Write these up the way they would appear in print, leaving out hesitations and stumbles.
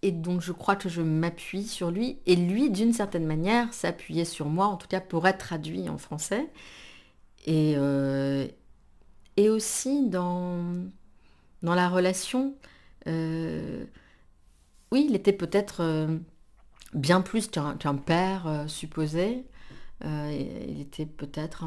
et donc je crois que je m'appuie sur lui, et lui, d'une certaine manière, s'appuyait sur moi, en tout cas pour être traduit en français. Et, euh, et aussi dans la relation, euh, oui, il était peut-être bien plus qu'un père supposé. Il était peut-être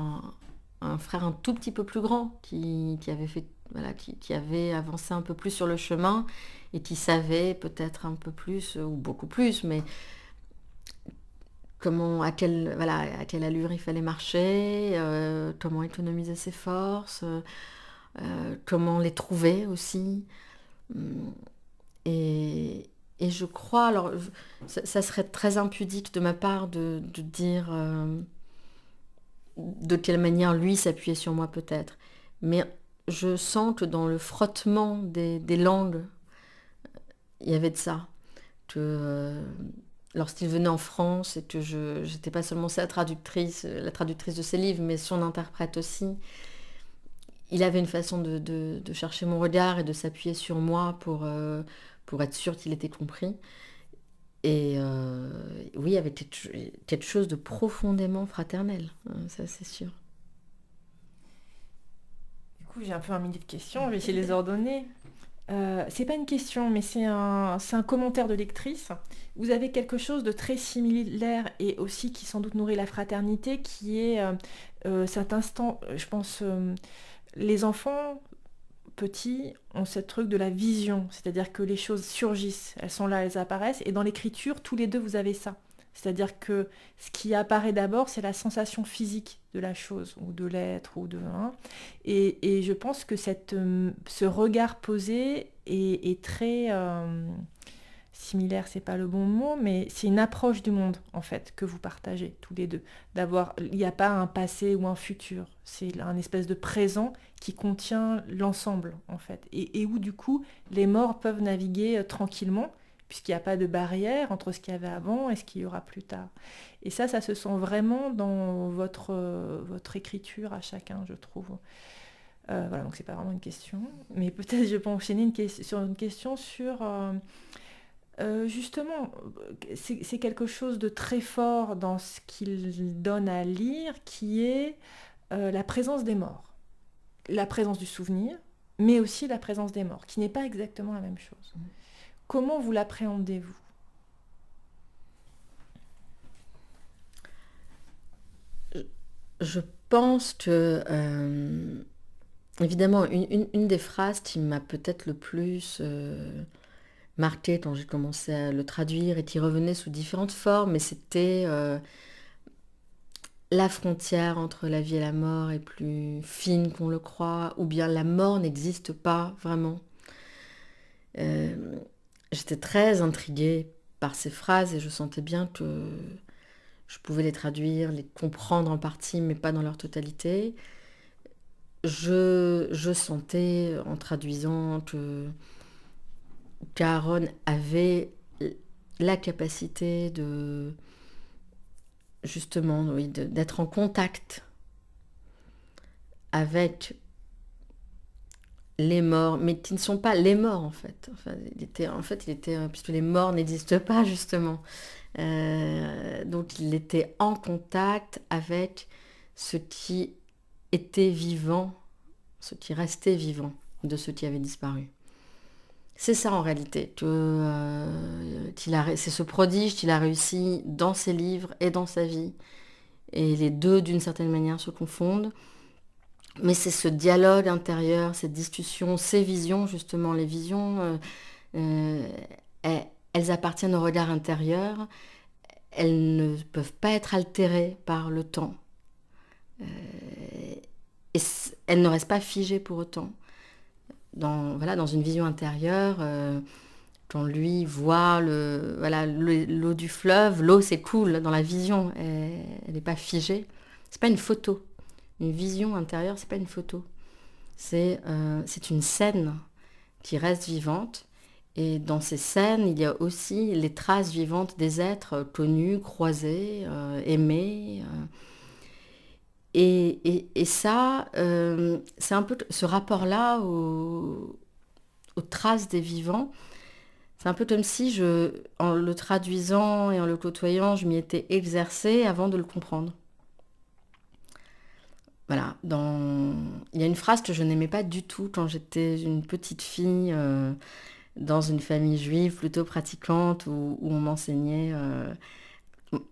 un frère un tout petit peu plus grand qui avait fait, voilà, qui avait avancé un peu plus sur le chemin et qui savait peut-être un peu plus ou beaucoup plus, mais comment, voilà, à quelle allure il fallait marcher, comment économiser ses forces, comment les trouver aussi. Hum, Et, et je crois, alors ça serait très impudique de ma part de dire de quelle manière lui s'appuyait sur moi peut-être. Mais je sens que dans le frottement des langues, il y avait de ça. Que lorsqu'il venait en France et que je n'étais pas seulement la traductrice de ses livres, mais son interprète aussi, il avait une façon de chercher mon regard et de s'appuyer sur moi pour être sûr qu'il était compris. Et oui, il y avait quelque chose de profondément fraternel, ça c'est sûr. Du coup, j'ai un peu un millier de questions, je vais essayer de les ordonner. C'est pas une question, mais c'est un commentaire de lectrice. Vous avez quelque chose de très similaire et aussi qui sans doute nourrit la fraternité, qui est cet instant, je pense, les enfants petits ont ce truc de la vision, c'est-à-dire que les choses surgissent, elles sont là, elles apparaissent, et dans l'écriture, tous les deux, vous avez ça. C'est-à-dire que ce qui apparaît d'abord, c'est la sensation physique de la chose, ou de l'être, ou de... hein. Et je pense que ce regard posé est très... similaire, c'est pas le bon mot, mais c'est une approche du monde, en fait, que vous partagez tous les deux. Il n'y a pas un passé ou un futur, c'est un espèce de présent qui contient l'ensemble, en fait, et où du coup les morts peuvent naviguer tranquillement, puisqu'il n'y a pas de barrière entre ce qu'il y avait avant et ce qu'il y aura plus tard. Et ça se sent vraiment dans votre écriture à chacun, je trouve. Voilà, donc c'est pas vraiment une question, mais peut-être je peux enchaîner sur une question sur justement, c'est quelque chose de très fort dans ce qu'il donne à lire, qui est la présence des morts, la présence du souvenir, mais aussi la présence des morts, qui n'est pas exactement la même chose. Comment vous l'appréhendez-vous? Je pense que, évidemment, une des phrases qui m'a peut-être le plus marquée quand j'ai commencé à le traduire et qui revenait sous différentes formes, mais c'était la frontière entre la vie et la mort est plus fine qu'on le croit, ou bien la mort n'existe pas vraiment. Euh, J'étais très intriguée par ces phrases et je sentais bien que je pouvais les traduire, les comprendre en partie, mais pas dans leur totalité. Je sentais en traduisant que Aaron avait la capacité de justement, oui, d'être en contact avec les morts, mais qui ne sont pas les morts en fait. Enfin, il était, puisque les morts n'existent pas justement. Donc il était en contact avec ce qui était vivant, ce qui restait vivant de ceux qui avaient disparu. C'est ça en réalité, c'est ce prodige qu'il a réussi dans ses livres et dans sa vie. Et les deux, d'une certaine manière, se confondent. Mais c'est ce dialogue intérieur, cette discussion, ces visions, justement, les visions, euh, elles, elles appartiennent au regard intérieur. Elles ne peuvent pas être altérées par le temps. Et elles ne restent pas figées pour autant. Voilà, dans une vision intérieure, quand lui voit l'eau du fleuve, l'eau s'écoule dans la vision, elle n'est pas figée. C'est pas une photo. Une vision intérieure, c'est pas une photo. C'est une scène qui reste vivante. Et dans ces scènes, il y a aussi les traces vivantes des êtres connus, croisés, aimés. Et ça, c'est un peu ce rapport-là aux traces des vivants. c'est un peu comme si en le traduisant et en le côtoyant, je m'y étais exercée avant de le comprendre. Voilà, il y a une phrase que je n'aimais pas du tout quand j'étais une petite fille dans une famille juive plutôt pratiquante où on m'enseignait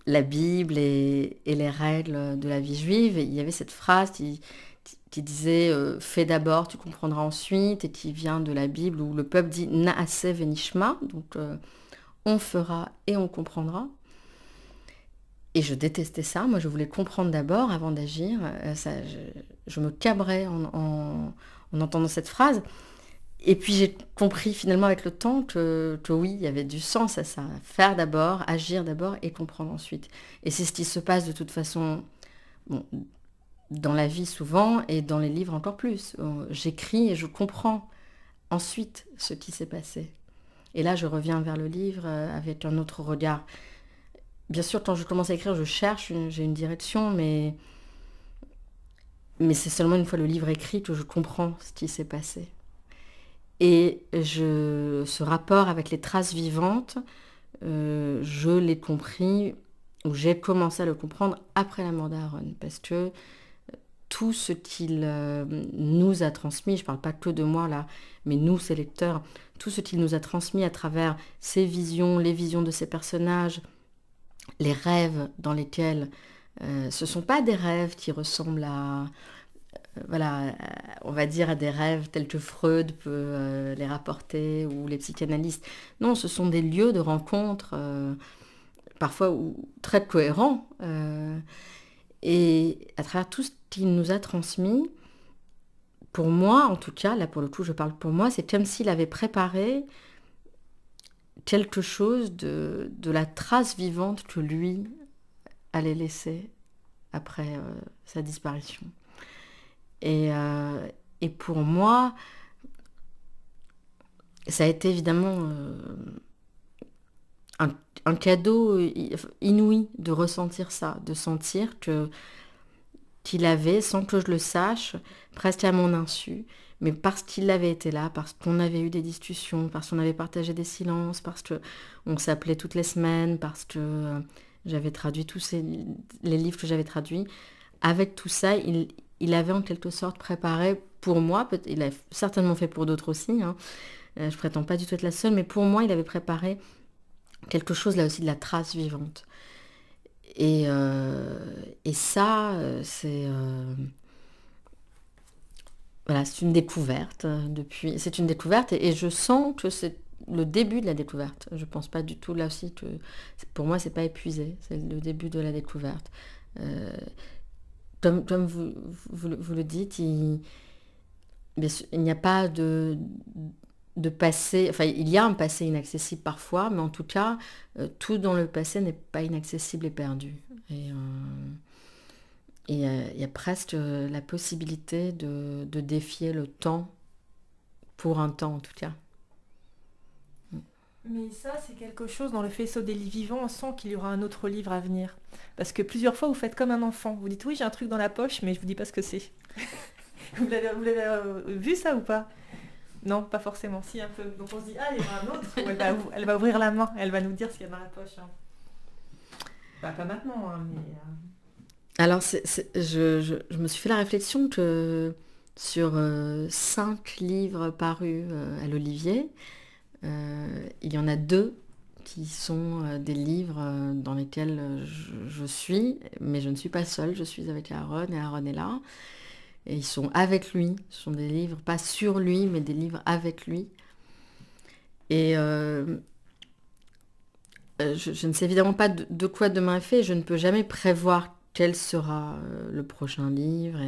la Bible et les règles de la vie juive. Et il y avait cette phrase qui disait fais d'abord, tu comprendras ensuite, et qui vient de la Bible où le peuple dit Naaseh venishma, donc on fera et on comprendra. Et je détestais ça. Moi, je voulais comprendre d'abord avant d'agir. Je me cabrais en entendant cette phrase. Et puis, j'ai compris finalement avec le temps que oui, il y avait du sens à ça. Faire d'abord, agir d'abord et comprendre ensuite. Et c'est ce qui se passe de toute façon bon, dans la vie souvent et dans les livres encore plus. J'écris et je comprends ensuite ce qui s'est passé. Et là, je reviens vers le livre avec un autre regard. Bien sûr, quand je commence à écrire, je cherche, j'ai une direction, mais c'est seulement une fois le livre écrit que je comprends ce qui s'est passé. Et ce rapport avec les traces vivantes, je l'ai compris, ou j'ai commencé à le comprendre après la mort d'Aaron, parce que tout ce qu'il nous a transmis, je ne parle pas que de moi là, mais nous, ses lecteurs, tout ce qu'il nous a transmis à travers ses visions, les visions de ses personnages, les rêves dans lesquels ce ne sont pas des rêves qui ressemblent à, on va dire à des rêves tels que Freud peut les rapporter ou les psychanalystes. Non, ce sont des lieux de rencontre, parfois très cohérents. Et à travers tout ce qu'il nous a transmis, pour moi, en tout cas, là pour le coup je parle pour moi, c'est comme s'il avait préparé quelque chose de la trace vivante que lui allait laisser après sa disparition. Et pour moi, ça a été évidemment un cadeau inouï de ressentir ça, de sentir qu'il avait, sans que je le sache, presque à mon insu, mais parce qu'il avait été là, parce qu'on avait eu des discussions, parce qu'on avait partagé des silences, parce qu'on s'appelait toutes les semaines, parce que j'avais traduit les livres que j'avais traduits. Avec tout ça, il avait en quelque sorte préparé pour moi, il a certainement fait pour d'autres aussi, hein. Je prétends pas du tout être la seule, mais pour moi, il avait préparé quelque chose là aussi de la trace vivante. Et ça, c'est voilà, c'est une découverte depuis. C'est une découverte et je sens que c'est le début de la découverte. Je pense pas du tout là aussi que pour moi c'est pas épuisé. C'est le début de la découverte. Euh, comme vous le dites, il n'y a pas de passé, enfin il y a un passé inaccessible parfois, mais en tout cas, tout dans le passé n'est pas inaccessible et perdu. Et il y a presque la possibilité de défier le temps, pour un temps en tout cas. Mais ça, c'est quelque chose dans le faisceau des livres vivants, on sent qu'il y aura un autre livre à venir. Parce que plusieurs fois, vous faites comme un enfant. Vous dites, oui, j'ai un truc dans la poche, mais je vous dis pas ce que c'est. Vous l'avez vu ça ou pas? Non, pas forcément, si un peu. Donc on se dit, ah, il y en a un autre. Ou elle va ouvrir la main, elle va nous dire ce qu'il y a dans la poche. Hein. Bah, pas maintenant, hein, mais... Alors, je me suis fait la réflexion que sur 5 livres parus à l'Olivier, il y en a 2 qui sont des livres dans lesquels je suis, mais je ne suis pas seule, je suis avec Aaron et Aaron est là. Et ils sont avec lui, ce sont des livres pas sur lui, mais des livres avec lui. Et je ne sais évidemment pas de quoi demain est fait, je ne peux jamais prévoir quel sera le prochain livre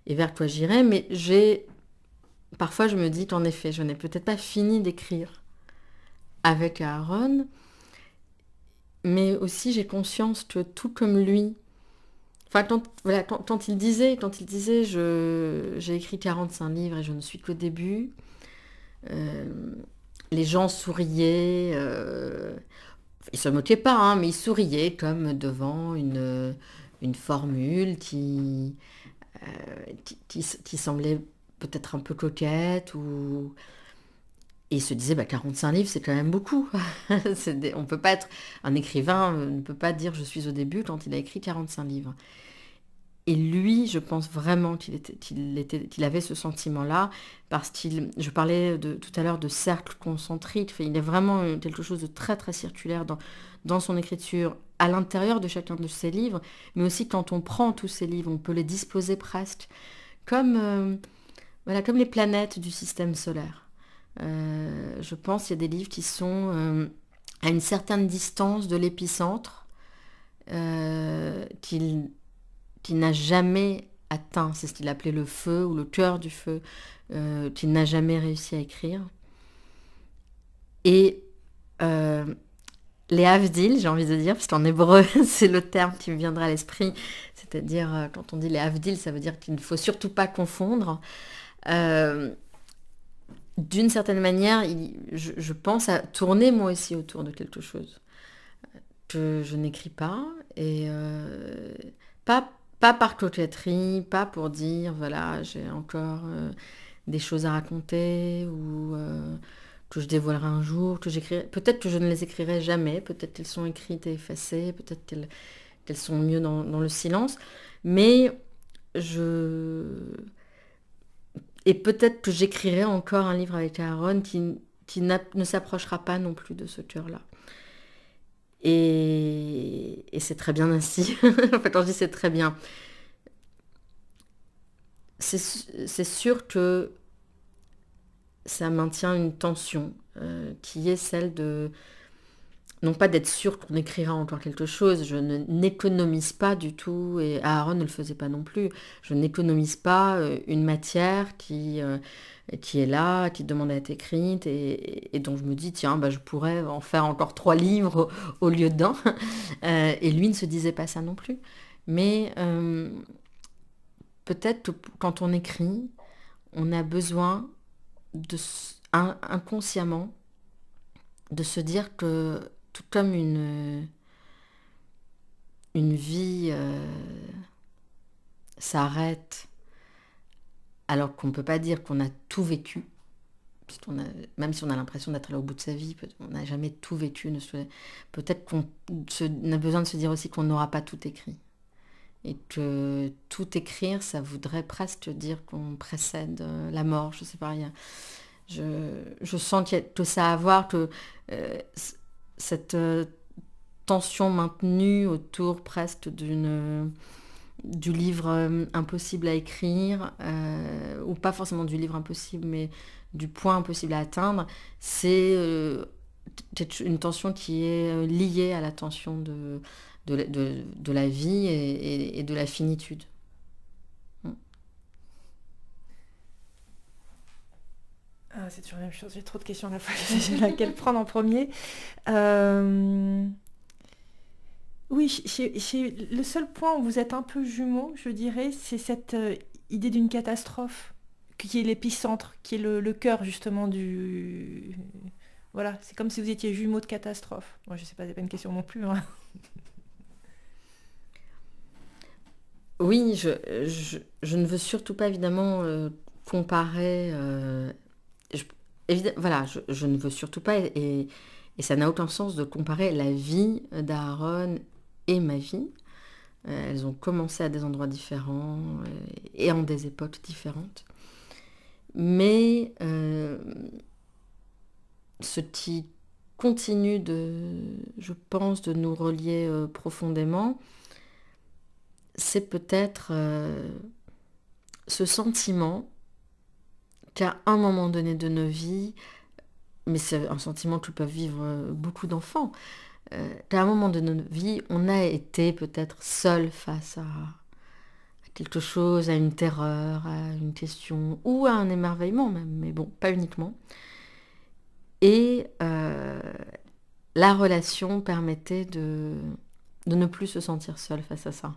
et vers quoi j'irai, mais parfois je me dis qu'en effet, je n'ai peut-être pas fini d'écrire avec Aaron, mais aussi j'ai conscience que tout comme lui, enfin quand il disait j'ai écrit 45 livres et je ne suis qu'au début, les gens souriaient, ils se moquaient pas, hein, mais ils souriaient comme devant une formule qui semblait peut-être un peu coquette. Et il se disait, 45 livres, c'est quand même beaucoup. On peut pas être, un écrivain ne peut pas dire je suis au début quand il a écrit 45 livres. Et lui, je pense vraiment qu'il avait ce sentiment-là, parce je parlais tout à l'heure de cercle concentrique, il est vraiment quelque chose de très très circulaire dans son écriture, à l'intérieur de chacun de ses livres, mais aussi quand on prend tous ces livres, on peut les disposer presque comme, voilà, comme les planètes du système solaire. Je pense qu'il y a des livres qui sont à une certaine distance de l'épicentre, qu'il n'a jamais atteint, c'est ce qu'il appelait le feu ou le cœur du feu, qu'il n'a jamais réussi à écrire. Et les havdil, j'ai envie de dire, parce qu'en hébreu, c'est le terme qui me viendra à l'esprit, c'est-à-dire quand on dit les havdil, ça veut dire qu'il ne faut surtout pas confondre. D'une certaine manière, je pense à tourner moi aussi autour de quelque chose que je n'écris pas, et pas par coquetterie, pas pour dire, voilà, j'ai encore des choses à raconter, ou que je dévoilerai un jour, que j'écrirai. Peut-être que je ne les écrirai jamais, peut-être qu'elles sont écrites et effacées, peut-être qu'elles sont mieux dans le silence, mais et peut-être que j'écrirai encore un livre avec Aaron qui ne s'approchera pas non plus de ce cœur-là. Et c'est très bien ainsi. En fait, quand je dis c'est très bien, c'est sûr que ça maintient une tension qui est celle de, non pas d'être sûr qu'on écrira encore quelque chose, je n'économise pas du tout, et Aaron ne le faisait pas non plus, je n'économise pas une matière qui est là, qui demande à être écrite, et dont je me dis, tiens, je pourrais en faire encore 3 livres au lieu d'un. Et lui ne se disait pas ça non plus. Mais peut-être que quand on écrit, on a besoin inconsciemment de se dire que tout comme une vie s'arrête, alors qu'on ne peut pas dire qu'on a tout vécu, même si on a l'impression d'être là au bout de sa vie, on n'a jamais tout vécu. Peut-être qu'on a besoin de se dire aussi qu'on n'aura pas tout écrit. Et que tout écrire, ça voudrait presque dire qu'on précède la mort, je sais pas, je sens qu'il y a tout ça à voir, que cette tension maintenue autour presque du livre impossible à écrire, ou pas forcément du livre impossible, mais du point impossible à atteindre, c'est une tension qui est liée à la tension de la vie et de la finitude. Ah, c'est toujours la même chose, j'ai trop de questions à la fois, je sais laquelle prendre en premier. Oui, le seul point où vous êtes un peu jumeaux, je dirais, c'est cette idée d'une catastrophe, qui est l'épicentre, qui est le cœur justement du... Voilà, c'est comme si vous étiez jumeaux de catastrophe. Moi, je sais pas, c'est pas une question non plus, hein. Oui, je ne veux surtout pas évidemment comparer... voilà, je ne veux surtout pas, et ça n'a aucun sens de comparer la vie d'Aaron et ma vie. Elles ont commencé à des endroits différents et en des époques différentes. Mais ce qui continue je pense, de nous relier profondément, c'est peut-être ce sentiment qu'à un moment donné de nos vies, mais c'est un sentiment que peuvent vivre beaucoup d'enfants, qu'à un moment de nos vies, on a été peut-être seul face à quelque chose, à une terreur, à une question, ou à un émerveillement même, mais bon, pas uniquement. Et la relation permettait de ne plus se sentir seul face à ça.